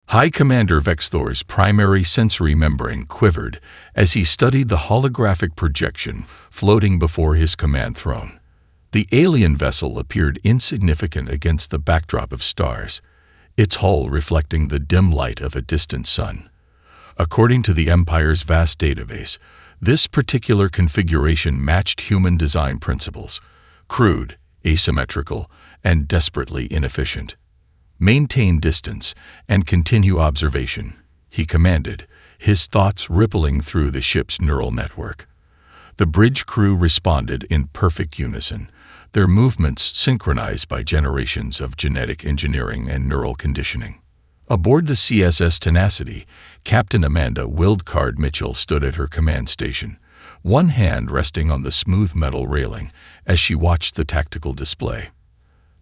High Commander Vexthor's primary sensory membrane quivered as he studied the holographic projection floating before his command throne. The alien vessel appeared insignificant against the backdrop of stars, its hull reflecting the dim light of a distant sun. According to the Empire's vast database, this particular configuration matched human design principles: crude, asymmetrical, and desperately inefficient. "Maintain distance and continue observation," he commanded, his thoughts rippling through the ship's neural network. The bridge crew responded in perfect unison, their movements synchronized by generations of genetic engineering and neural conditioning. Aboard the CSS Tenacity, Captain Amanda Wildcard Mitchell stood at her command station, one hand resting on the smooth metal railing as she watched the tactical display.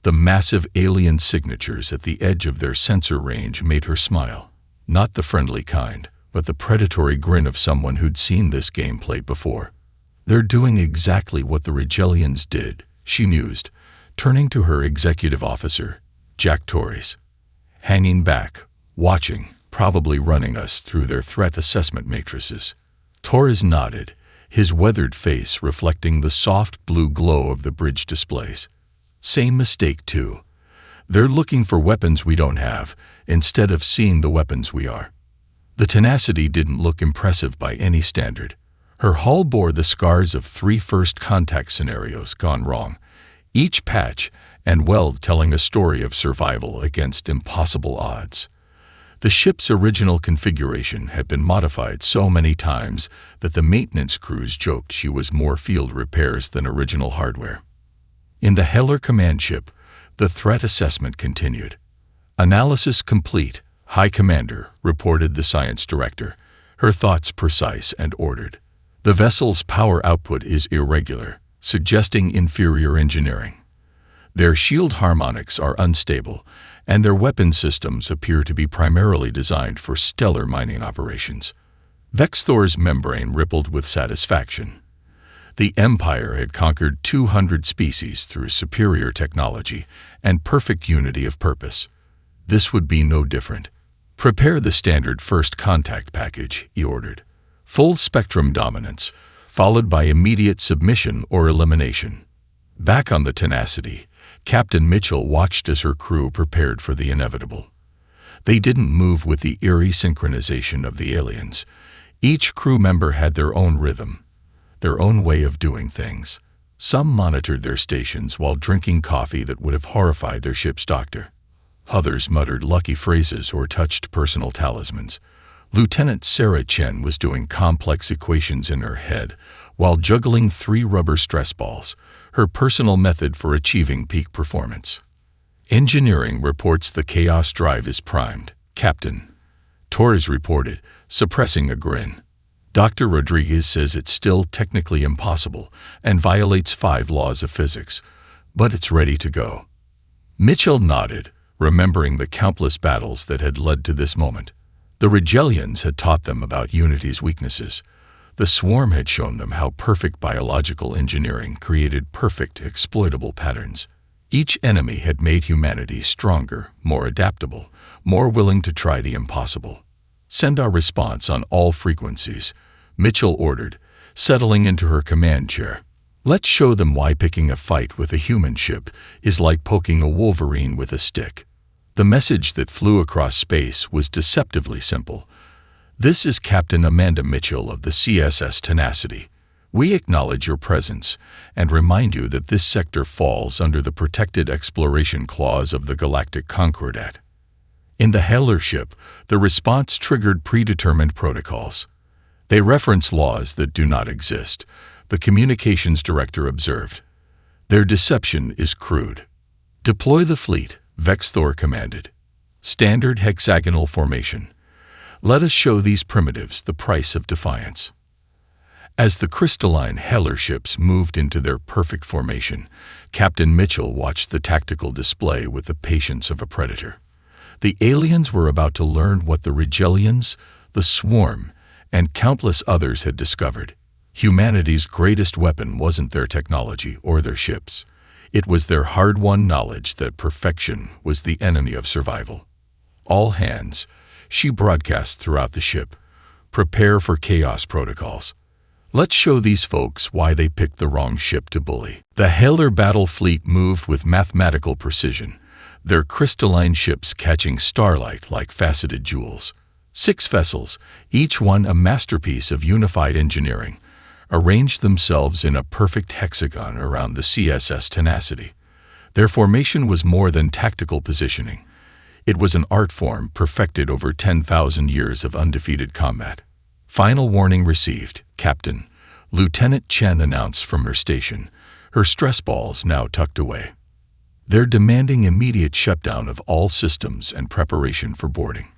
The massive alien signatures at the edge of their sensor range made her smile, not the friendly kind, but the predatory grin of someone who'd seen this gameplay before. "They're doing exactly what the Regellians did," she mused, turning to her executive officer, Jack Torres. "Hanging back, watching, probably running us through their threat assessment matrices." Torres nodded, his weathered face reflecting the soft blue glow of the bridge displays. "Same mistake, too. They're looking for weapons we don't have, instead of seeing the weapons we are." The Tenacity didn't look impressive by any standard. Her hull bore the scars of 3 first contact scenarios gone wrong, each patch and weld telling a story of survival against impossible odds. The ship's original configuration had been modified so many times that the maintenance crews joked she was more field repairs than original hardware. In the Haelor command ship, the threat assessment continued. "Analysis complete, High Commander," reported the science director, her thoughts precise and ordered. "The vessel's power output is irregular, suggesting inferior engineering. Their shield harmonics are unstable, and their weapon systems appear to be primarily designed for stellar mining operations." Vexthor's membrane rippled with satisfaction. The Empire had conquered 200 species through superior technology and perfect unity of purpose. This would be no different. "Prepare the standard first contact package," he ordered. "Full spectrum dominance, followed by immediate submission or elimination." Back on the Tenacity, Captain Mitchell watched as her crew prepared for the inevitable. They didn't move with the eerie synchronization of the aliens. Each crew member had their own rhythm, their own way of doing things. Some monitored their stations while drinking coffee that would have horrified their ship's doctor. Others muttered lucky phrases or touched personal talismans. Lieutenant Sarah Chen was doing complex equations in her head while juggling 3 rubber stress balls, her personal method for achieving peak performance. "Engineering reports the Chaos Drive is primed, Captain," Torres reported, suppressing a grin. "Dr. Rodriguez says it's still technically impossible and violates 5 laws of physics, but it's ready to go." Mitchell nodded, remembering the countless battles that had led to this moment. The Regellians had taught them about Unity's weaknesses. The Swarm had shown them how perfect biological engineering created perfect exploitable patterns. Each enemy had made humanity stronger, more adaptable, more willing to try the impossible. "Send our response on all frequencies," Mitchell ordered, settling into her command chair. "Let's show them why picking a fight with a human ship is like poking a wolverine with a stick." The message that flew across space was deceptively simple. "This is Captain Amanda Mitchell of the CSS Tenacity. We acknowledge your presence and remind you that this sector falls under the Protected Exploration Clause of the Galactic Concordat." In the Haelor ship, the response triggered predetermined protocols. "They reference laws that do not exist," the communications director observed. "Their deception is crude." "Deploy the fleet," Vexthor commanded. "Standard hexagonal formation. Let us show these primitives the price of defiance." As the crystalline Haelor ships moved into their perfect formation, Captain Mitchell watched the tactical display with the patience of a predator. The aliens were about to learn what the Regellians, the Swarm, and countless others had discovered. Humanity's greatest weapon wasn't their technology or their ships. It was their hard-won knowledge that perfection was the enemy of survival. "All hands, She broadcast throughout the ship. Prepare for chaos protocols. Let's show these folks why they picked the wrong ship to bully. The Haelor battle fleet moved with mathematical precision, their crystalline ships catching starlight like faceted jewels. 6 vessels, each one a masterpiece of unified engineering, arranged themselves in a perfect hexagon around the CSS Tenacity. Their formation was more than tactical positioning. It was an art form perfected over 10,000 years of undefeated combat. Final warning received, Captain. Lieutenant Chen announced from her station, her stress balls now tucked away. They're demanding immediate shutdown of all systems and preparation for boarding.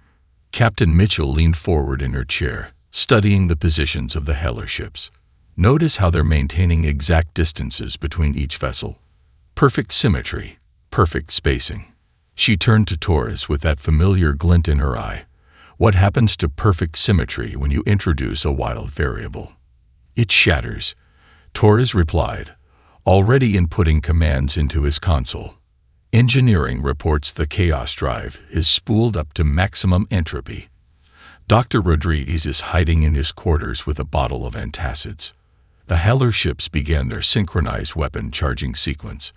Captain Mitchell leaned forward in her chair, studying the positions of the Haelor ships. Notice how they're maintaining exact distances between each vessel. Perfect symmetry, perfect spacing. She turned to Torres with that familiar glint in her eye. What happens to perfect symmetry when you introduce a wild variable? It shatters. Torres replied, already inputting commands into his console. Engineering reports the chaos drive is spooled up to maximum entropy. Dr. Rodriguez is hiding in his quarters with a bottle of antacids. The Haelor ships began their synchronized weapon charging sequence.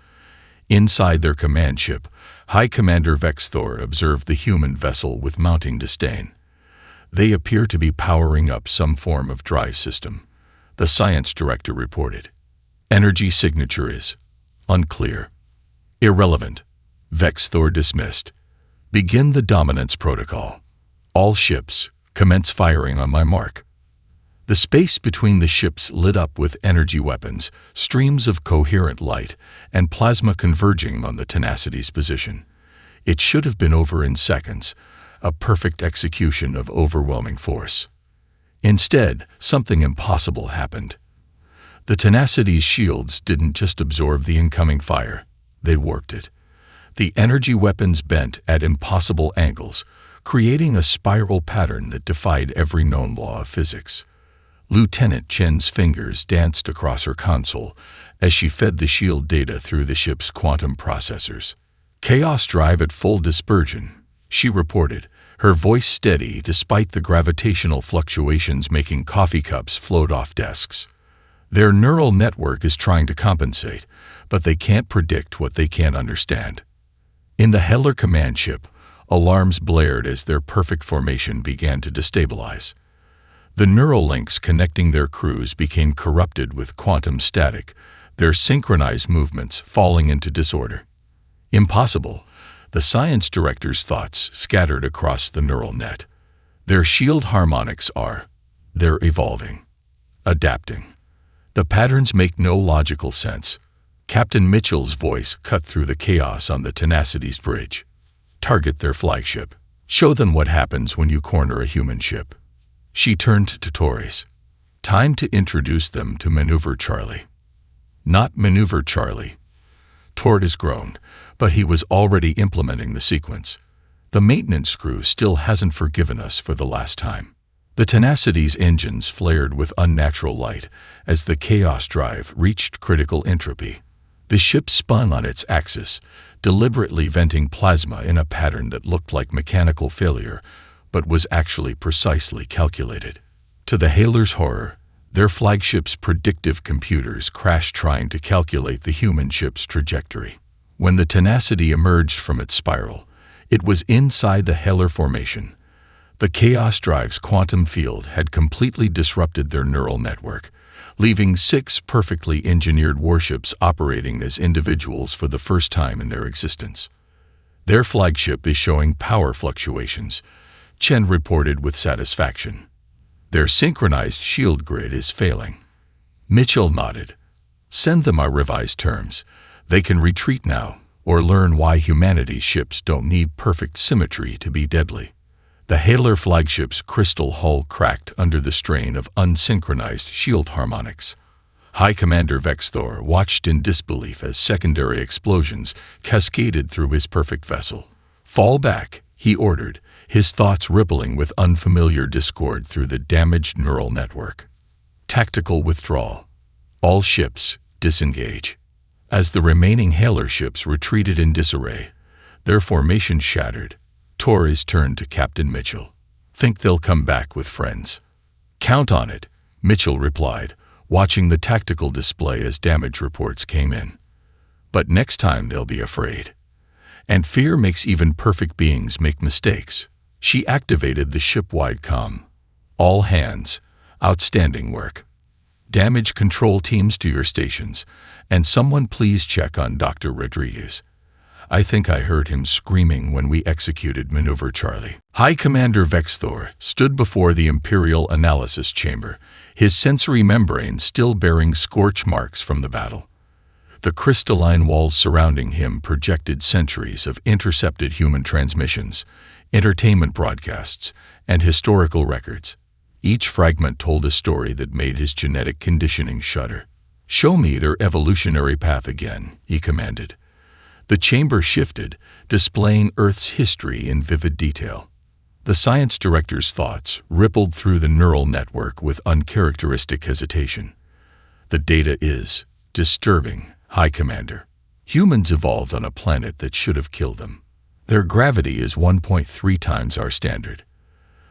Inside their command ship, High Commander Vexthor observed the human vessel with mounting disdain. They appear to be powering up some form of drive system, the science director reported. Energy signature is unclear. Irrelevant. Vexthor dismissed. Begin the dominance protocol. All ships, commence firing on my mark. The space between the ships lit up with energy weapons, streams of coherent light, and plasma converging on the Tenacity's position. It should have been over in seconds, a perfect execution of overwhelming force. Instead, something impossible happened. The Tenacity's shields didn't just absorb the incoming fire, they warped it. The energy weapons bent at impossible angles, creating a spiral pattern that defied every known law of physics. Lieutenant Chen's fingers danced across her console as she fed the shield data through the ship's quantum processors. Chaos drive at full dispersion, she reported, her voice steady despite the gravitational fluctuations making coffee cups float off desks. Their neural network is trying to compensate, but they can't predict what they can't understand. In the Haelor command ship, alarms blared as their perfect formation began to destabilize. The neural links connecting their crews became corrupted with quantum static, their synchronized movements falling into disorder. Impossible. The science director's thoughts scattered across the neural net. Their shield harmonics they're evolving, adapting. The patterns make no logical sense. Captain Mitchell's voice cut through the chaos on the Tenacity's bridge. Target their flagship. Show them what happens when you corner a human ship. She turned to Torres. Time to introduce them to Maneuver Charlie. Not Maneuver Charlie. Torres groaned, but he was already implementing the sequence. The maintenance crew still hasn't forgiven us for the last time. The Tenacity's engines flared with unnatural light as the chaos drive reached critical entropy. The ship spun on its axis, deliberately venting plasma in a pattern that looked like mechanical failure, but was actually precisely calculated. To the Haelor's horror, their flagship's predictive computers crashed trying to calculate the human ship's trajectory. When the Tenacity emerged from its spiral, it was inside the Haelor formation. The Chaos Drive's quantum field had completely disrupted their neural network, leaving 6 perfectly engineered warships operating as individuals for the first time in their existence. Their flagship is showing power fluctuations, Chen reported with satisfaction. Their synchronized shield grid is failing. Mitchell nodded. Send them our revised terms. They can retreat now, or learn why humanity's ships don't need perfect symmetry to be deadly. The Haelor flagship's crystal hull cracked under the strain of unsynchronized shield harmonics. High Commander Vexthor watched in disbelief as secondary explosions cascaded through his perfect vessel. Fall back, he ordered, his thoughts rippling with unfamiliar discord through the damaged neural network. Tactical withdrawal. All ships, disengage. As the remaining Haelor ships retreated in disarray, their formation shattered, Torres turned to Captain Mitchell. Think they'll come back with friends. Count on it, Mitchell replied, watching the tactical display as damage reports came in. But next time they'll be afraid. And fear makes even perfect beings make mistakes. She activated the ship-wide comm. All hands, outstanding work. Damage control teams to your stations, and someone please check on Dr. Rodriguez. I think I heard him screaming when we executed Maneuver Charlie. High Commander Vexthor stood before the Imperial Analysis Chamber, his sensory membrane still bearing scorch marks from the battle. The crystalline walls surrounding him projected centuries of intercepted human transmissions, entertainment broadcasts, and historical records. Each fragment told a story that made his genetic conditioning shudder. "Show me their evolutionary path again," he commanded. The chamber shifted, displaying Earth's history in vivid detail. The science director's thoughts rippled through the neural network with uncharacteristic hesitation. "The data is disturbing, High Commander. Humans evolved on a planet that should have killed them. Their gravity is 1.3 times our standard.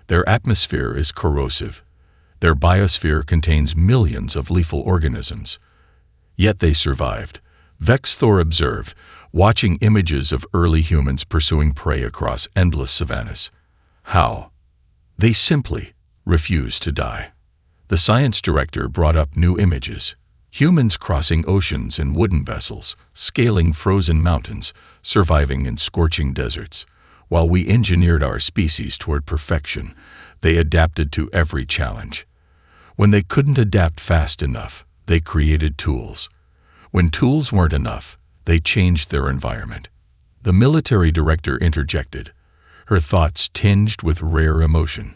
Their atmosphere is corrosive. Their biosphere contains millions of lethal organisms. Yet they survived," Vexthor observed, watching images of early humans pursuing prey across endless savannas. "How?" "They simply refused to die." The science director brought up new images. Humans crossing oceans in wooden vessels, scaling frozen mountains, surviving in scorching deserts. While we engineered our species toward perfection, they adapted to every challenge. When they couldn't adapt fast enough, they created tools. When tools weren't enough, they changed their environment. The military director interjected, her thoughts tinged with rare emotion.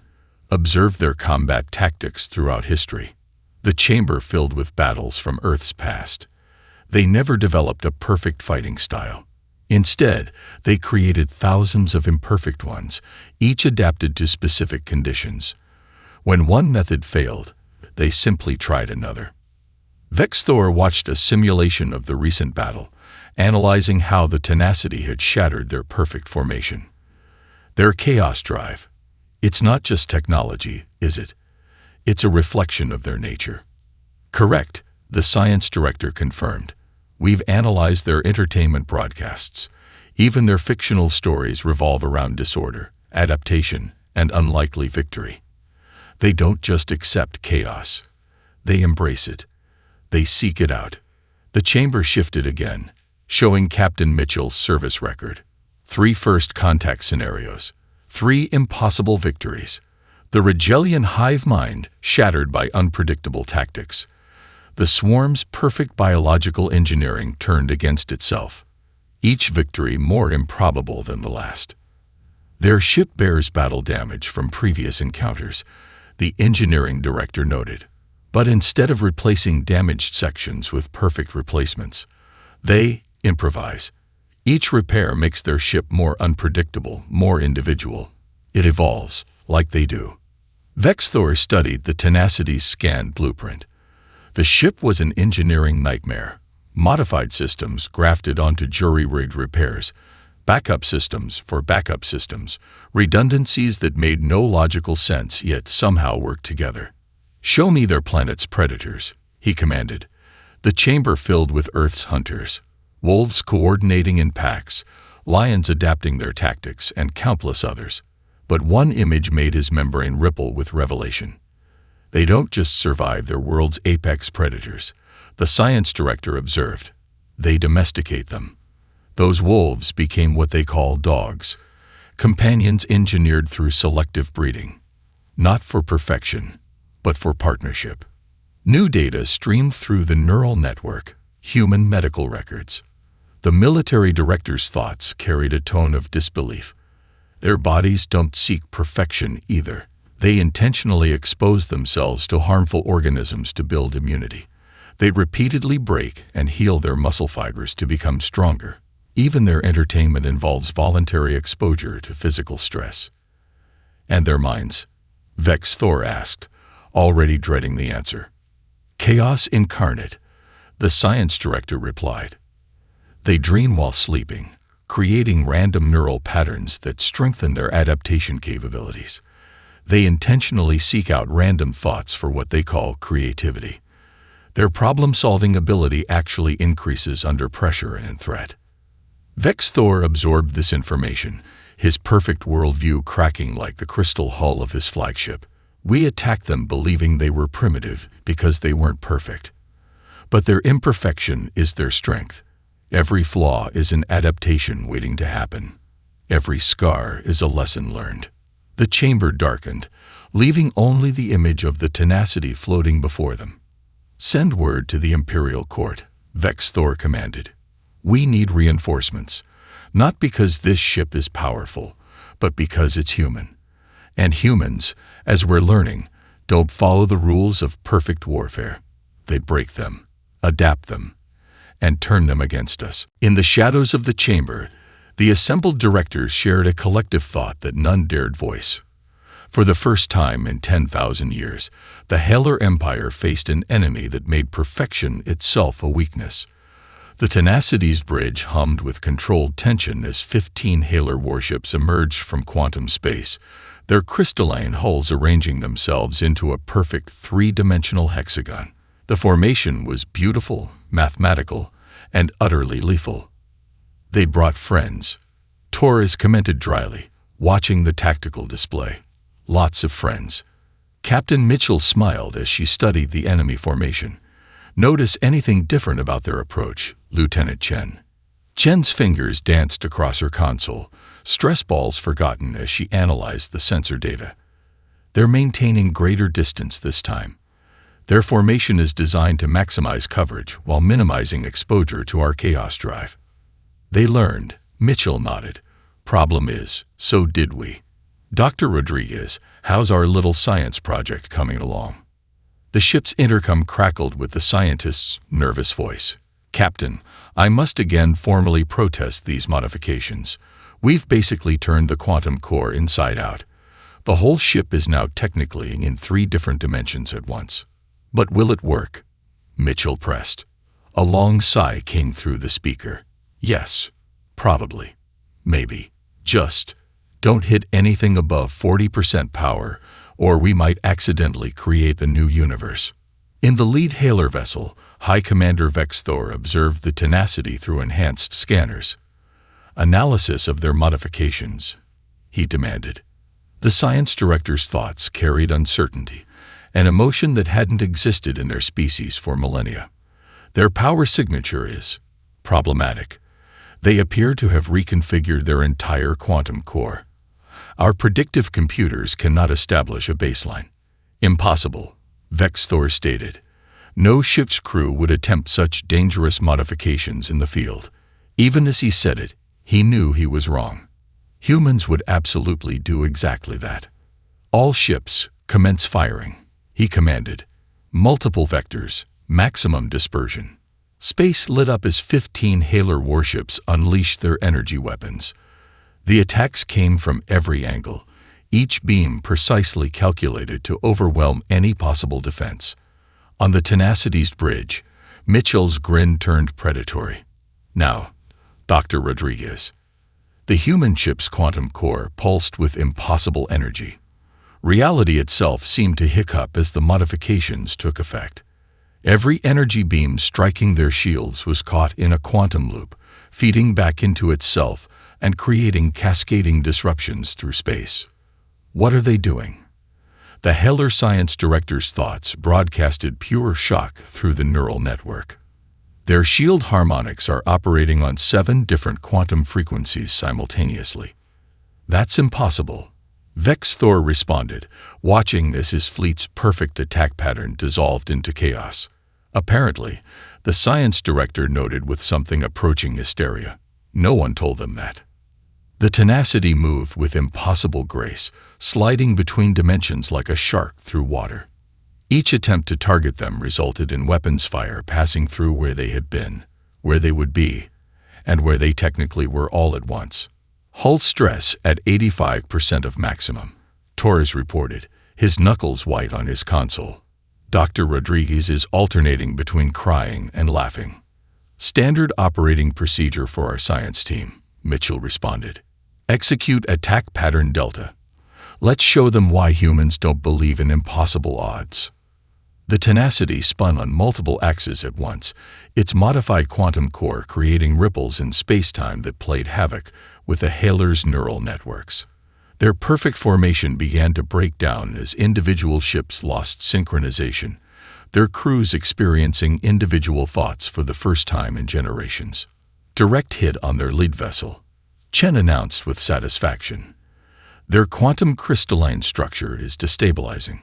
"Observe their combat tactics throughout history." The chamber filled with battles from Earth's past. They never developed a perfect fighting style. Instead, they created thousands of imperfect ones, each adapted to specific conditions. When one method failed, they simply tried another. Vexthor watched a simulation of the recent battle, analyzing how the tenacity had shattered their perfect formation. Their chaos drive. It's not just technology, is it? It's a reflection of their nature. "Correct," the science director confirmed. "We've analyzed their entertainment broadcasts. Even their fictional stories revolve around disorder, adaptation, and unlikely victory. They don't just accept chaos. They embrace it. They seek it out." The chamber shifted again, showing Captain Mitchell's service record. 3 first contact scenarios. 3 impossible victories. The Rigelian hive mind shattered by unpredictable tactics. The swarm's perfect biological engineering turned against itself. Each victory more improbable than the last. "Their ship bears battle damage from previous encounters," the engineering director noted. "But instead of replacing damaged sections with perfect replacements, they improvise. Each repair makes their ship more unpredictable, more individual. It evolves, like they do." Vexthor studied the Tenacity's scanned blueprint. The ship was an engineering nightmare. Modified systems grafted onto jury-rigged repairs, backup systems for backup systems, redundancies that made no logical sense yet somehow worked together. "Show me their planet's predators," he commanded. The chamber filled with Earth's hunters, wolves coordinating in packs, lions adapting their tactics, and countless others. But one image made his membrane ripple with revelation. "They don't just survive their world's apex predators," the science director observed. "They domesticate them." Those wolves became what they call dogs, companions engineered through selective breeding. Not for perfection, but for partnership. New data streamed through the neural network, human medical records. The military director's thoughts carried a tone of disbelief. Their bodies don't seek perfection either. They intentionally expose themselves to harmful organisms to build immunity. They repeatedly break and heal their muscle fibers to become stronger. Even their entertainment involves voluntary exposure to physical stress. "And their minds?" Vexthor asked, already dreading the answer. "Chaos incarnate," the science director replied. "They dream while sleeping, creating random neural patterns that strengthen their adaptation capabilities. They intentionally seek out random thoughts for what they call creativity. Their problem-solving ability actually increases under pressure and threat. Vex Thor absorbed this information, his perfect worldview cracking like the crystal hull of his flagship. We attacked them believing they were primitive because they weren't perfect. But their imperfection is their strength. Every flaw is an adaptation waiting to happen. Every scar is a lesson learned. The chamber darkened, leaving only the image of the tenacity floating before them. "Send word to the Imperial Court," Vex Thor commanded. "We need reinforcements, not because this ship is powerful, but because it's human. And humans, as we're learning, don't follow the rules of perfect warfare. They break them, adapt them, and turn them against us." In the shadows of the chamber, the assembled directors shared a collective thought that none dared voice. For the first time in 10,000 years, the Haelor Empire faced an enemy that made perfection itself a weakness. The Tenacity's bridge hummed with controlled tension as 15 Haelor warships emerged from quantum space, their crystalline hulls arranging themselves into a perfect three-dimensional hexagon. The formation was beautiful, mathematical, and utterly lethal. "They brought friends," Torres commented dryly, watching the tactical display. "Lots of friends." Captain Mitchell smiled as she studied the enemy formation. "Notice anything different about their approach, Lieutenant Chen?" Chen's fingers danced across her console, stress balls forgotten as she analyzed the sensor data. "They're maintaining greater distance this time. Their formation is designed to maximize coverage while minimizing exposure to our chaos drive." "They learned," Mitchell nodded. "Problem is, so did we. Dr. Rodriguez, how's our little science project coming along?" The ship's intercom crackled with the scientist's nervous voice. "Captain, I must again formally protest these modifications. We've basically turned the quantum core inside out. The whole ship is now technically in 3 different dimensions at once." "But will it work?" Mitchell pressed. A long sigh came through the speaker. "Yes, probably, maybe. Just don't hit anything above 40% power, or we might accidentally create a new universe." In the lead Haelor vessel, High Commander Vex Thor observed the Tenacity through enhanced scanners. "Analysis of their modifications," he demanded. The science director's thoughts carried uncertainty, an emotion that hadn't existed in their species for millennia. "Their power signature is problematic. They appear to have reconfigured their entire quantum core. Our predictive computers cannot establish a baseline." "Impossible," Vex Thor stated. No ship's crew would attempt such dangerous modifications in the field. Even as he said it, he knew he was wrong. Humans would absolutely do exactly that. "All ships, commence firing," he commanded. "Multiple vectors, maximum dispersion." Space lit up as 15 Haelor warships unleashed their energy weapons. The attacks came from every angle, each beam precisely calculated to overwhelm any possible defense. On the Tenacity's bridge, Mitchell's grin turned predatory. "Now, Dr. Rodriguez." The human ship's quantum core pulsed with impossible energy. Reality itself seemed to hiccup as the modifications took effect. Every energy beam striking their shields was caught in a quantum loop, feeding back into itself and creating cascading disruptions through space. "What are they doing?" The Haelor science director's thoughts broadcasted pure shock through the neural network. "Their shield harmonics are operating on 7 different quantum frequencies simultaneously." "That's impossible," Vex Thor responded, watching as his fleet's perfect attack pattern dissolved into chaos. Apparently, the science director noted with something approaching hysteria. No one told them that. The Tenacity moved with impossible grace, sliding between dimensions like a shark through water. Each attempt to target them resulted in weapons fire passing through where they had been, where they would be, and where they technically were all at once. "Hull stress at 85% of maximum," Torres reported, his knuckles white on his console. "Dr. Rodriguez is alternating between crying and laughing." "Standard operating procedure for our science team," Mitchell responded. "Execute attack pattern Delta. Let's show them why humans don't believe in impossible odds. The Tenacity spun on multiple axes at once, its modified quantum core creating ripples in space-time that played havoc with the Haelor's neural networks. Their perfect formation began to break down as individual ships lost synchronization, their crews experiencing individual thoughts for the first time in generations. Direct hit on their lead vessel, Chen announced with satisfaction. Their quantum crystalline structure is destabilizing.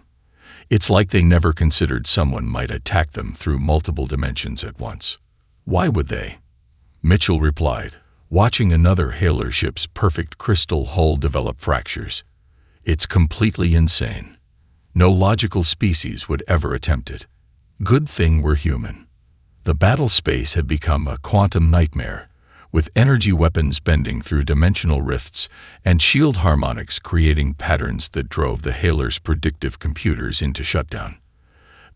It's like they never considered someone might attack them through multiple dimensions at once. Why would they? Mitchell replied, watching another Haelor ship's perfect crystal hull develop fractures. It's completely insane. No logical species would ever attempt it. Good thing we're human. The battle space had become a quantum nightmare, with energy weapons bending through dimensional rifts and shield harmonics creating patterns that drove the Haelor's predictive computers into shutdown.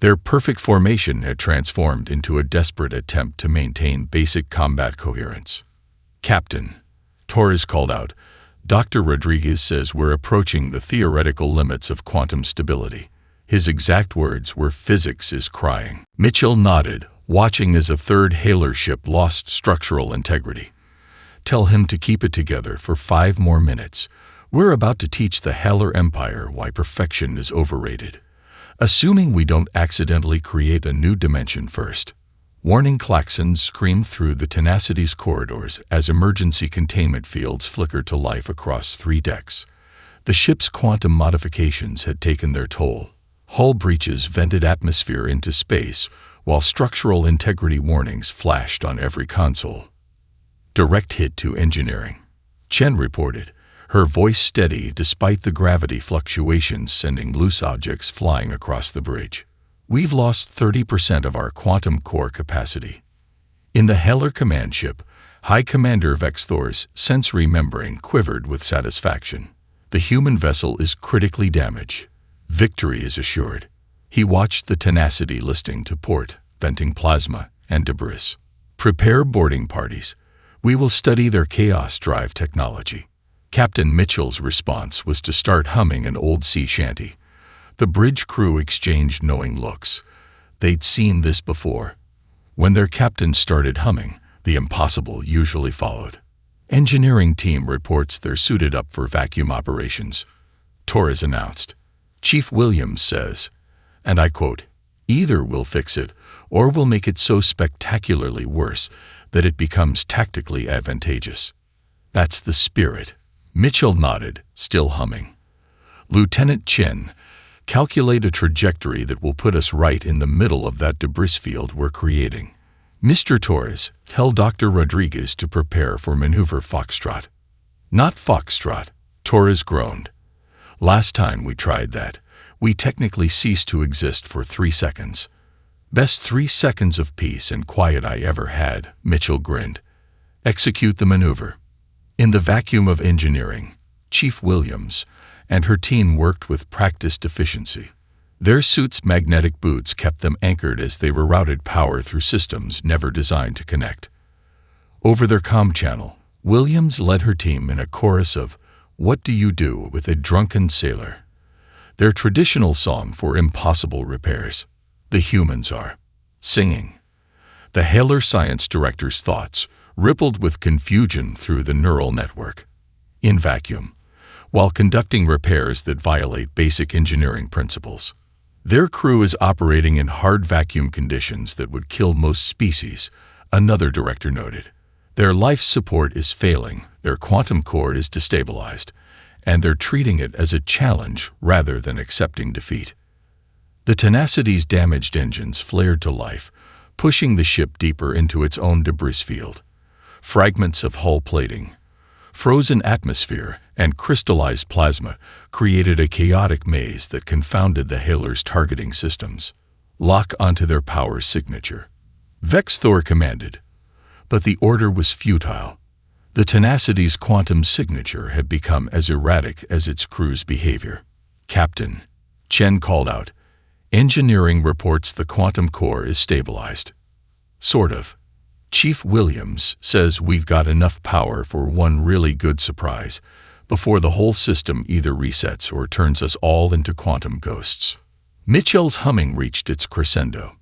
Their perfect formation had transformed into a desperate attempt to maintain basic combat coherence. Captain, Torres called out, Dr. Rodriguez says we're approaching the theoretical limits of quantum stability. His exact words were, "Physics is crying." Mitchell nodded, watching as a third Haelor ship lost structural integrity. Tell him to keep it together for 5 more minutes. We're about to teach the Haelor Empire why perfection is overrated. Assuming we don't accidentally create a new dimension first. Warning klaxons screamed through the Tenacity's corridors as emergency containment fields flickered to life across 3 decks. The ship's quantum modifications had taken their toll. Hull breaches vented atmosphere into space, while structural integrity warnings flashed on every console. Direct hit to engineering, Chen reported, her voice steady despite the gravity fluctuations sending loose objects flying across the bridge. We've lost 30% of our quantum core capacity. In the Haelor command ship, High Commander Vexthor's sensory membrane quivered with satisfaction. The human vessel is critically damaged. Victory is assured. He watched the Tenacity listing to port, venting plasma and debris. Prepare boarding parties. We will study their chaos drive technology. Captain Mitchell's response was to start humming an old sea shanty. The bridge crew exchanged knowing looks. They'd seen this before. When their captain started humming, the impossible usually followed. Engineering team reports they're suited up for vacuum operations, Torres announced. Chief Williams says, and I quote, "Either we'll fix it, or we'll make it so spectacularly worse that it becomes tactically advantageous." That's the spirit. Mitchell nodded, still humming. Lieutenant Chen, calculate a trajectory that will put us right in the middle of that debris field we're creating. Mr. Torres, tell Dr. Rodriguez to prepare for maneuver Foxtrot. Not Foxtrot, Torres groaned. Last time we tried that, we technically ceased to exist for 3 seconds. Best 3 seconds of peace and quiet I ever had, Mitchell grinned. Execute the maneuver. In the vacuum of engineering, Chief Williams and her team worked with practiced efficiency. Their suits' magnetic boots kept them anchored as they rerouted power through systems never designed to connect. Over their comm channel, Williams led her team in a chorus of "What do you do with a drunken sailor?" Their traditional song for impossible repairs. The humans are singing. The Haelor science director's thoughts rippled with confusion through the neural network. In vacuum, while conducting repairs that violate basic engineering principles. Their crew is operating in hard vacuum conditions that would kill most species, another director noted. Their life support is failing, their quantum core is destabilized, and they're treating it as a challenge rather than accepting defeat. The Tenacity's damaged engines flared to life, pushing the ship deeper into its own debris field. Fragments of hull plating, frozen atmosphere, and crystallized plasma created a chaotic maze that confounded the Haelor's targeting systems. Lock onto their power signature, Vexthor commanded. But the order was futile. The Tenacity's quantum signature had become as erratic as its crew's behavior. Captain, Chen called out, engineering reports the quantum core is stabilized. Sort of. Chief Williams says we've got enough power for one really good surprise, before the whole system either resets or turns us all into quantum ghosts. Mitchell's humming reached its crescendo.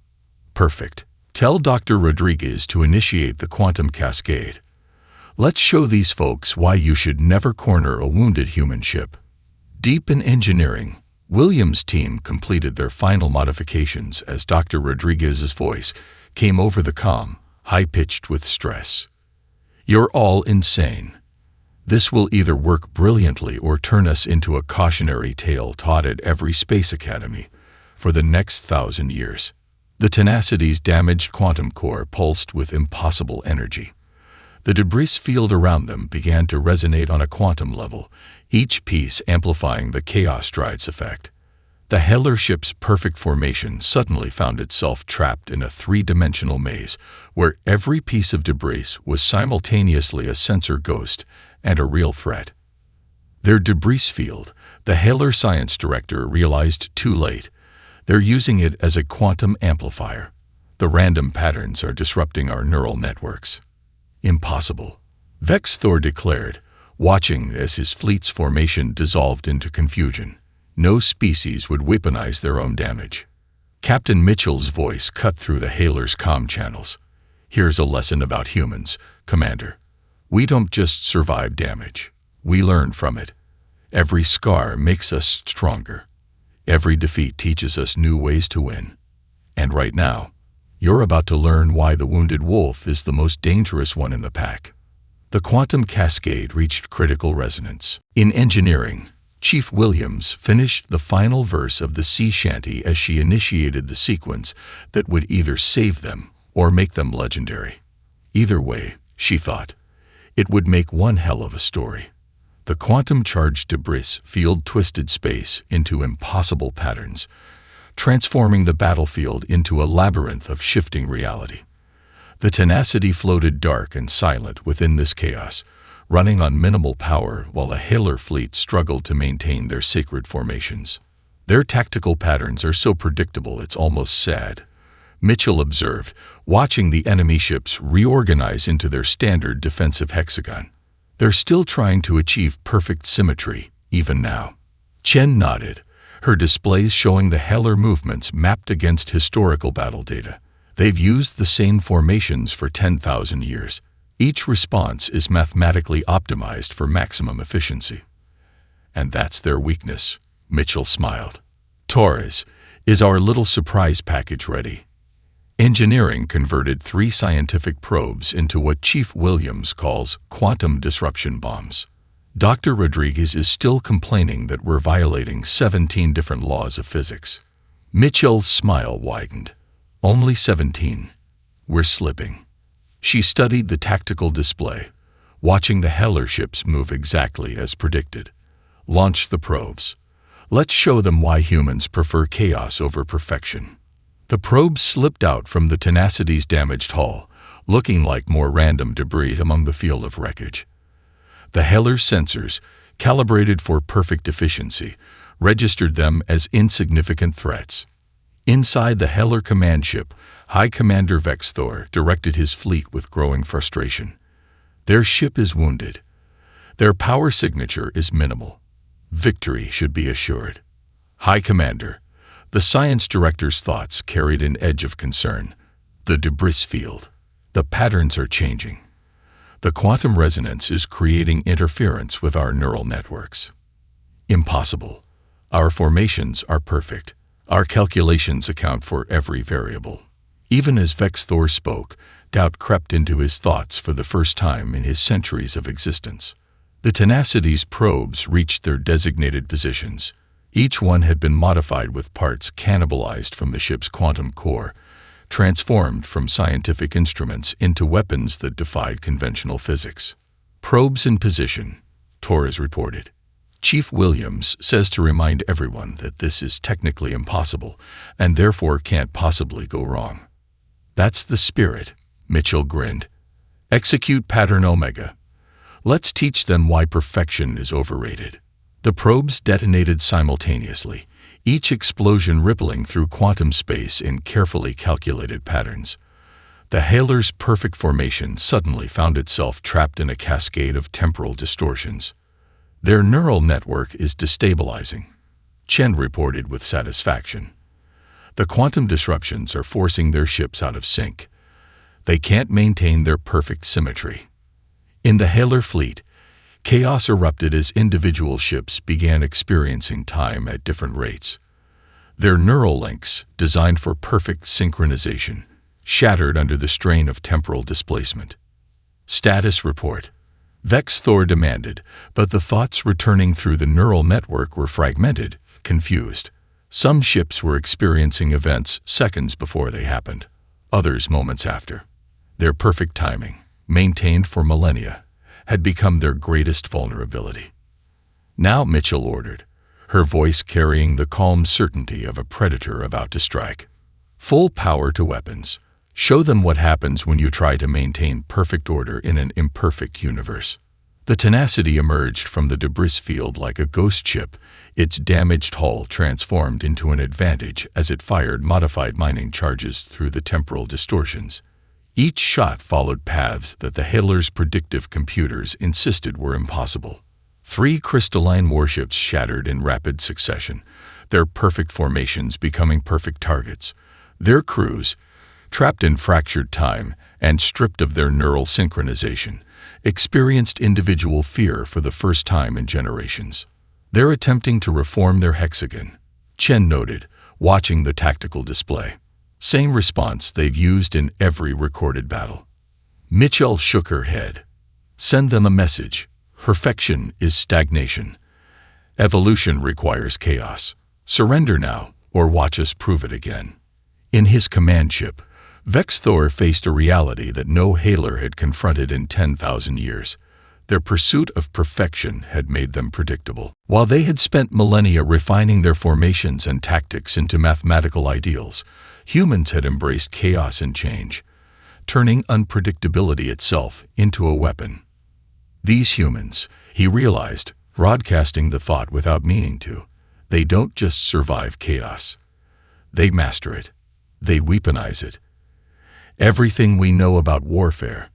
Perfect. Tell Dr. Rodriguez to initiate the quantum cascade. Let's show these folks why you should never corner a wounded human ship. Deep in engineering, Williams' team completed their final modifications as Dr. Rodriguez's voice came over the comm, high-pitched with stress. You're all insane. This will either work brilliantly or turn us into a cautionary tale taught at every space academy for the next 1,000 years. The Tenacity's damaged quantum core pulsed with impossible energy. The debris field around them began to resonate on a quantum level, each piece amplifying the chaos strides effect. The Haelor ship's perfect formation suddenly found itself trapped in a three-dimensional maze where every piece of debris was simultaneously a sensor ghost and a real threat. Their debris field, the Haelor science director realized too late. They're using it as a quantum amplifier. The random patterns are disrupting our neural networks. Impossible, Vex Thor declared, watching as his fleet's formation dissolved into confusion. No species would weaponize their own damage. Captain Mitchell's voice cut through the Haelor's comm channels. Here's a lesson about humans, Commander. We don't just survive damage. We learn from it. Every scar makes us stronger. Every defeat teaches us new ways to win. And right now, you're about to learn why the wounded wolf is the most dangerous one in the pack. The quantum cascade reached critical resonance. In engineering, Chief Williams finished the final verse of the sea shanty as she initiated the sequence that would either save them or make them legendary. Either way, she thought, it would make one hell of a story. The quantum-charged debris field twisted space into impossible patterns, transforming the battlefield into a labyrinth of shifting reality. The Tenacity floated dark and silent within this chaos, running on minimal power while the Haelor fleet struggled to maintain their sacred formations. Their tactical patterns are so predictable it's almost sad, Mitchell observed, watching the enemy ships reorganize into their standard defensive hexagon. They're still trying to achieve perfect symmetry, even now. Chen nodded, her displays showing the Haelor movements mapped against historical battle data. They've used the same formations for 10,000 years. Each response is mathematically optimized for maximum efficiency. And that's their weakness, Mitchell smiled. Torres, is our little surprise package ready? Engineering converted 3 scientific probes into what Chief Williams calls quantum disruption bombs. Dr. Rodriguez is still complaining that we're violating 17 different laws of physics. Mitchell's smile widened. Only 17. We're slipping. She studied the tactical display, watching the Haelor ships move exactly as predicted. Launch the probes. Let's show them why humans prefer chaos over perfection. The probes slipped out from the Tenacity's damaged hull, looking like more random debris among the field of wreckage. The Haelor sensors, calibrated for perfect efficiency, registered them as insignificant threats. Inside the Haelor command ship, High Commander Vex Thor directed his fleet with growing frustration. Their ship is wounded. Their power signature is minimal. Victory should be assured. High Commander, the science director's thoughts carried an edge of concern. The debris field. The patterns are changing. The quantum resonance is creating interference with our neural networks. Impossible. Our formations are perfect. Our calculations account for every variable. Even as Vex Thor spoke, doubt crept into his thoughts for the first time in his centuries of existence. The Tenacity's probes reached their designated positions. Each one had been modified with parts cannibalized from the ship's quantum core, transformed from scientific instruments into weapons that defied conventional physics. Probes in position, Torres reported. Chief Williams says to remind everyone that this is technically impossible and therefore can't possibly go wrong. That's the spirit, Mitchell grinned. Execute pattern Omega. Let's teach them why perfection is overrated. The probes detonated simultaneously, each explosion rippling through quantum space in carefully calculated patterns. The Haelor's perfect formation suddenly found itself trapped in a cascade of temporal distortions. Their neural network is destabilizing, Chen reported with satisfaction. The quantum disruptions are forcing their ships out of sync. They can't maintain their perfect symmetry. In the Haelor fleet, chaos erupted as individual ships began experiencing time at different rates. Their neural links, designed for perfect synchronization, shattered under the strain of temporal displacement. Status report. Vex Thor demanded, but the thoughts returning through the neural network were fragmented, confused. Some ships were experiencing events seconds before they happened, others moments after. Their perfect timing, maintained for millennia, had become their greatest vulnerability. Now, Mitchell ordered, her voice carrying the calm certainty of a predator about to strike. Full power to weapons. Show them what happens when you try to maintain perfect order in an imperfect universe. The tenacity emerged from the debris field like a ghost ship, its damaged hull transformed into an advantage as it fired modified mining charges through the temporal distortions. Each shot followed paths that the Haelor's predictive computers insisted were impossible. 3 crystalline warships shattered in rapid succession, their perfect formations becoming perfect targets. Their crews, trapped in fractured time and stripped of their neural synchronization, experienced individual fear for the first time in generations. They're attempting to reform their hexagon, Chen noted, watching the tactical display. Same response they've used in every recorded battle. Mitchell shook her head. Send them a message. Perfection is stagnation. Evolution requires chaos. Surrender now, or watch us prove it again. In his command ship, Vex Thor faced a reality that no Haelor had confronted in 10,000 years. Their pursuit of perfection had made them predictable. While they had spent millennia refining their formations and tactics into mathematical ideals, humans had embraced chaos and change, turning unpredictability itself into a weapon. These humans, he realized, broadcasting the thought without meaning to, they don't just survive chaos. They master it. They weaponize it. Everything we know about warfare,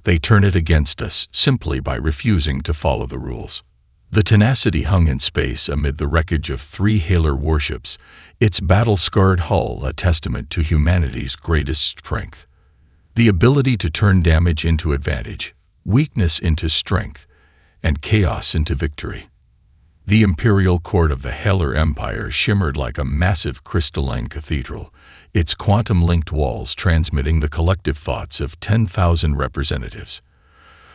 they turn it against us simply by refusing to follow the rules. The tenacity hung in space amid the wreckage of 3 Haelor warships, its battle-scarred hull a testament to humanity's greatest strength. The ability to turn damage into advantage, weakness into strength, and chaos into victory. The imperial court of the Haelor Empire shimmered like a massive crystalline cathedral, its quantum-linked walls transmitting the collective thoughts of 10,000 representatives.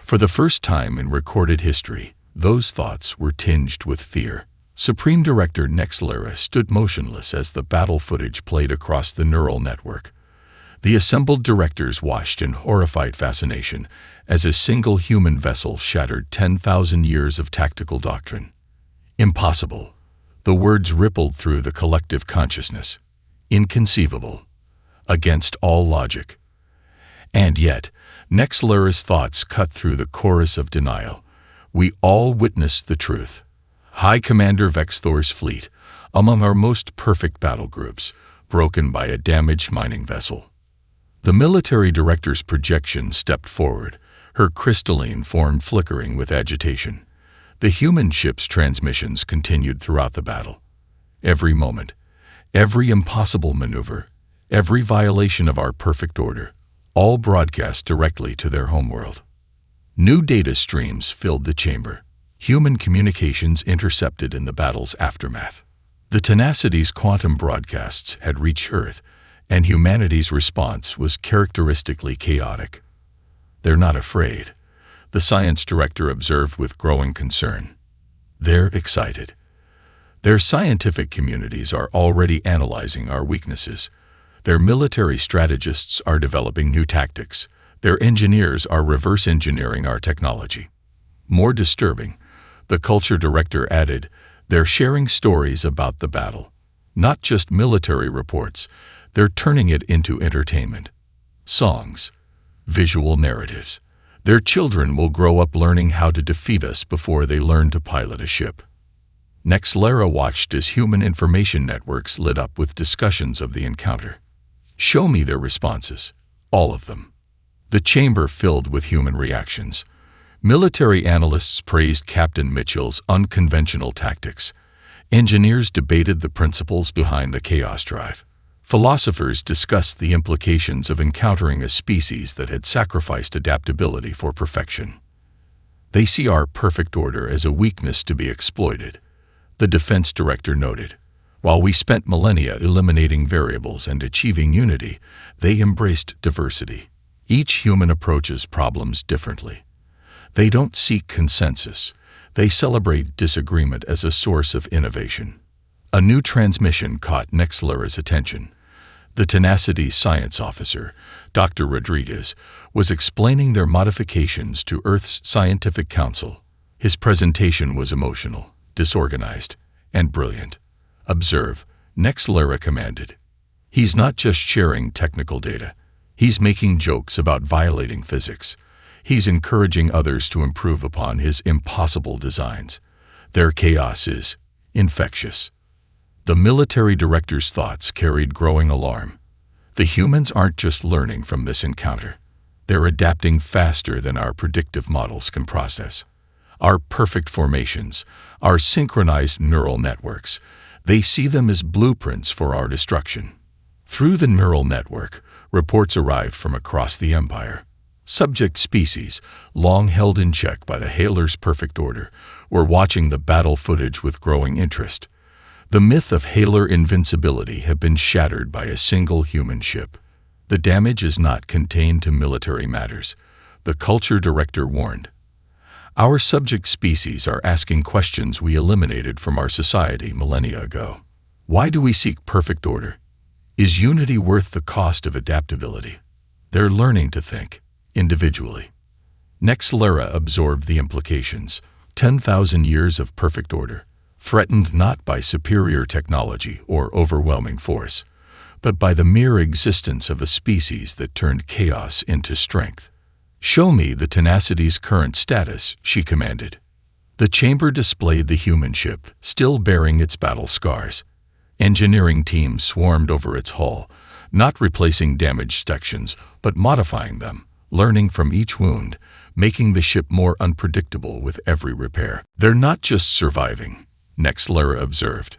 For the first time in recorded history, those thoughts were tinged with fear. Supreme Director Nexlera stood motionless as the battle footage played across the neural network. The assembled directors watched in horrified fascination as a single human vessel shattered 10,000 years of tactical doctrine. Impossible. The words rippled through the collective consciousness. Inconceivable. Against all logic. And yet, Nexlera's thoughts cut through the chorus of denial. We all witnessed the truth. High Commander Vex Thor's fleet, among our most perfect battle groups, broken by a damaged mining vessel. The military director's projection stepped forward, her crystalline form flickering with agitation. The human ship's transmissions continued throughout the battle. Every moment, every impossible maneuver, every violation of our perfect order, all broadcast directly to their homeworld. New data streams filled the chamber, human communications intercepted in the battle's aftermath. The Tenacity's quantum broadcasts had reached Earth, and humanity's response was characteristically chaotic. They're not afraid, the science director observed with growing concern. They're excited. Their scientific communities are already analyzing our weaknesses. Their military strategists are developing new tactics. Their engineers are reverse engineering our technology. More disturbing, the culture director added, they're sharing stories about the battle. Not just military reports, they're turning it into entertainment. Songs, visual narratives. Their children will grow up learning how to defeat us before they learn to pilot a ship. Nexlera watched as human information networks lit up with discussions of the encounter. Show me their responses, all of them. The chamber filled with human reactions. Military analysts praised Captain Mitchell's unconventional tactics. Engineers debated the principles behind the chaos drive. Philosophers discussed the implications of encountering a species that had sacrificed adaptability for perfection. They see our perfect order as a weakness to be exploited, the defense director noted. While we spent millennia eliminating variables and achieving unity, they embraced diversity. Each human approaches problems differently. They don't seek consensus. They celebrate disagreement as a source of innovation. A new transmission caught Nextlera's attention. The Tenacity's science officer, Dr. Rodriguez, was explaining their modifications to Earth's scientific council. His presentation was emotional, disorganized, and brilliant. "Observe," Nextlera commanded. "He's not just sharing technical data. He's making jokes about violating physics. He's encouraging others to improve upon his impossible designs. Their chaos is infectious." The military director's thoughts carried growing alarm. The humans aren't just learning from this encounter. They're adapting faster than our predictive models can process. Our perfect formations, our synchronized neural networks, they see them as blueprints for our destruction. Through the neural network, reports arrived from across the Empire. Subject species, long held in check by the Haelor's perfect order, were watching the battle footage with growing interest. The myth of Haelor invincibility had been shattered by a single human ship. The damage is not contained to military matters, the culture director warned. Our subject species are asking questions we eliminated from our society millennia ago. Why do we seek perfect order? Is unity worth the cost of adaptability? They're learning to think individually. Nextlera absorbed the implications. 10,000 years of perfect order, threatened not by superior technology or overwhelming force, but by the mere existence of a species that turned chaos into strength. "Show me the Tenacity's current status," she commanded. The chamber displayed the human ship, still bearing its battle scars. Engineering teams swarmed over its hull, not replacing damaged sections, but modifying them, learning from each wound, making the ship more unpredictable with every repair. "They're not just surviving," Nextlera observed.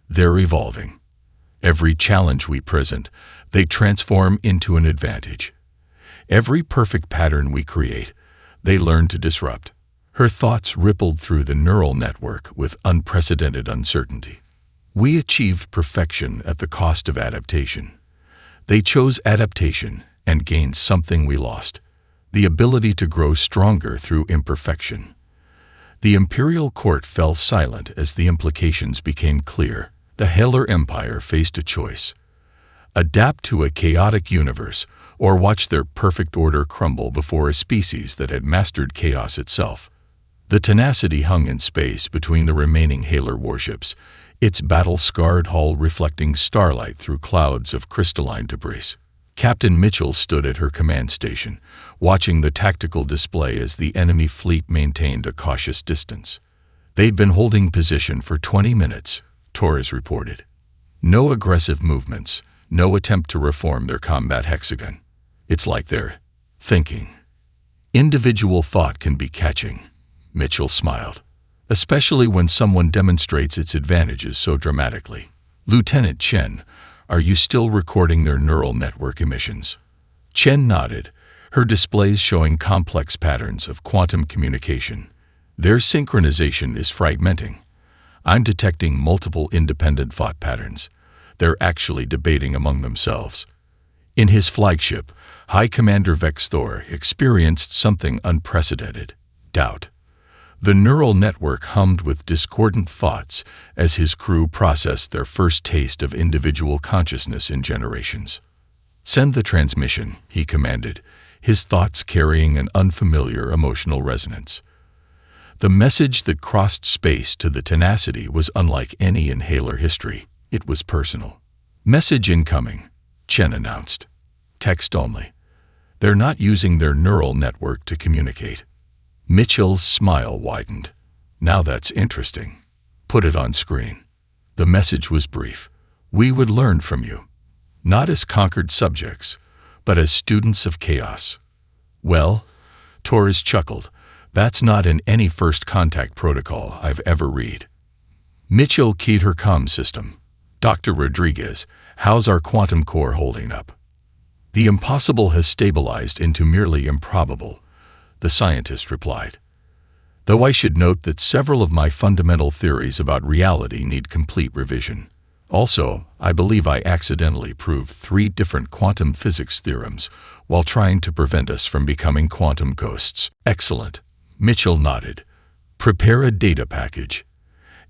"They're evolving. Every challenge we present, they transform into an advantage. Every perfect pattern we create, they learn to disrupt." Her thoughts rippled through the neural network with unprecedented uncertainty. "We achieved perfection at the cost of adaptation. They chose adaptation and gained something we lost, the ability to grow stronger through imperfection." The imperial court fell silent as the implications became clear. The Haelor Empire faced a choice: adapt to a chaotic universe or watch their perfect order crumble before a species that had mastered chaos itself. The Tenacity hung in space between the remaining Haelor warships, its battle-scarred hull reflecting starlight through clouds of crystalline debris. Captain Mitchell stood at her command station, watching the tactical display as the enemy fleet maintained a cautious distance. "They'd been holding position for 20 minutes, Torres reported. "No aggressive movements, no attempt to reform their combat hexagon. It's like they're thinking." "Individual thought can be catching," Mitchell smiled, "especially when someone demonstrates its advantages so dramatically." "Lieutenant Chen, are you still recording their neural network emissions?" Chen nodded, her displays showing complex patterns of quantum communication. "Their synchronization is fragmenting. I'm detecting multiple independent thought patterns. They're actually debating among themselves." In his flagship, High Commander Vex Thor experienced something unprecedented: doubt. The neural network hummed with discordant thoughts as his crew processed their first taste of individual consciousness in generations. "Send the transmission," he commanded, his thoughts carrying an unfamiliar emotional resonance. The message that crossed space to the Tenacity was unlike any in Haelor history. It was personal. "Message incoming," Chen announced. "Text only. They're not using their neural network to communicate." Mitchell's smile widened. "Now that's interesting. Put it on screen." The message was brief. "We would learn from you, not as conquered subjects, but as students of chaos." "Well," Torres chuckled, That's not in any first contact protocol I've ever read. Mitchell keyed her comm system. Dr. Rodriguez, how's our quantum core holding up? The impossible has stabilized into merely improbable, the scientist replied. Though I should note that several of my fundamental theories about reality need complete revision. Also, I believe I accidentally proved 3 different quantum physics theorems while trying to prevent us from becoming quantum ghosts. Excellent. Mitchell nodded. Prepare a data package.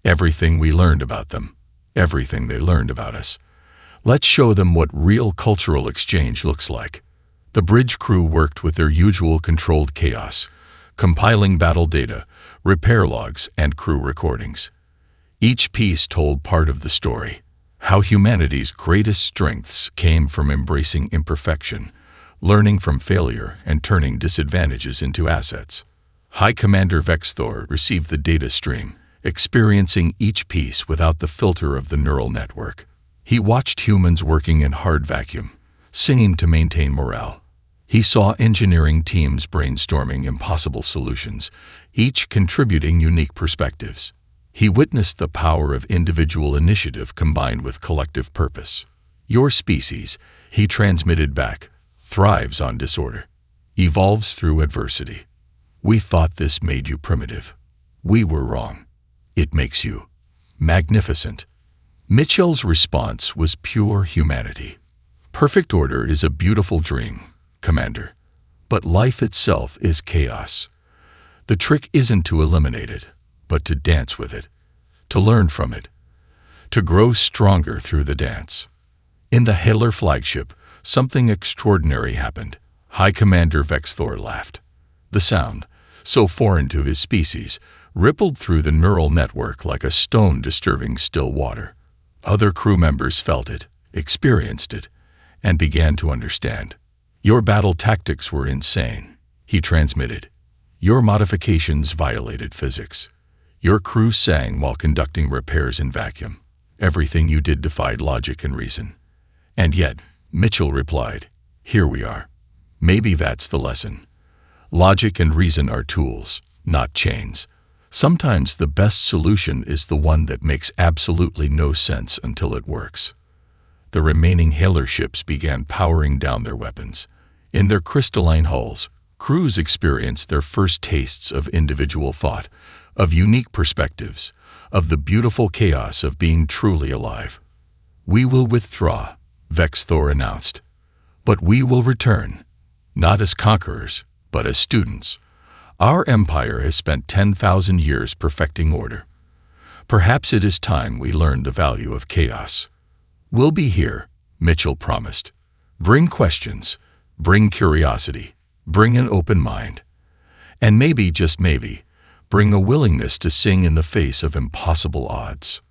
Everything we learned about them. Everything they learned about us. Let's show them what real cultural exchange looks like. The bridge crew worked with their usual controlled chaos, compiling battle data, repair logs, and crew recordings. Each piece told part of the story. How humanity's greatest strengths came from embracing imperfection, learning from failure, and turning disadvantages into assets. High Commander Vexthor received the data stream, experiencing each piece without the filter of the neural network. He watched humans working in hard vacuum, singing to maintain morale. He saw engineering teams brainstorming impossible solutions, each contributing unique perspectives. He witnessed the power of individual initiative combined with collective purpose. Your species, he transmitted back, thrives on disorder, evolves through adversity. We thought this made you primitive. We were wrong. It makes you magnificent. Mitchell's response was pure humanity. Perfect order is a beautiful dream, Commander, but life itself is chaos. The trick isn't to eliminate it, but to dance with it, to learn from it, to grow stronger through the dance. In the Haelor flagship, something extraordinary happened. High Commander Vexthor laughed. The sound, so foreign to his species, rippled through the neural network like a stone disturbing still water. Other crew members felt it, experienced it, and began to understand. Your battle tactics were insane, he transmitted. Your modifications violated physics. Your crew sang while conducting repairs in vacuum. Everything you did defied logic and reason. And yet, Mitchell replied, here we are. Maybe that's the lesson. Logic and reason are tools, not chains. Sometimes the best solution is the one that makes absolutely no sense until it works. The remaining Haelor ships began powering down their weapons. In their crystalline hulls, crews experienced their first tastes of individual thought, of unique perspectives, of the beautiful chaos of being truly alive. We will withdraw, Vexthor announced. But we will return, not as conquerors, but as students. Our empire has spent 10,000 years perfecting order. Perhaps it is time we learn the value of chaos. We'll be here, Mitchell promised. Bring questions, bring curiosity, bring an open mind. And maybe, just maybe, bring a willingness to sing in the face of impossible odds.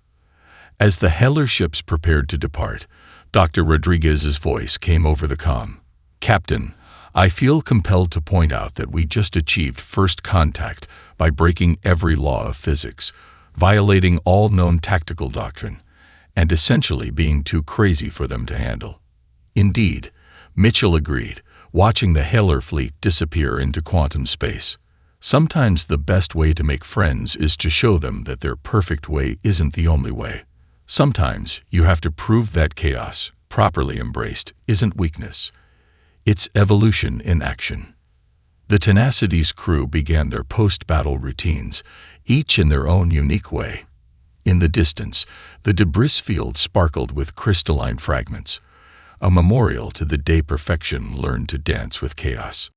As the Haelor ships prepared to depart, Dr. Rodriguez's voice came over the comm. Captain, I feel compelled to point out that we just achieved first contact by breaking every law of physics, violating all known tactical doctrine, and essentially being too crazy for them to handle. Indeed, Mitchell agreed, watching the Haelor fleet disappear into quantum space. Sometimes the best way to make friends is to show them that their perfect way isn't the only way. Sometimes you have to prove that chaos, properly embraced, isn't weakness. It's evolution in action. The Tenacity's crew began their post-battle routines, each in their own unique way. In the distance, the debris field sparkled with crystalline fragments, a memorial to the day perfection learned to dance with chaos.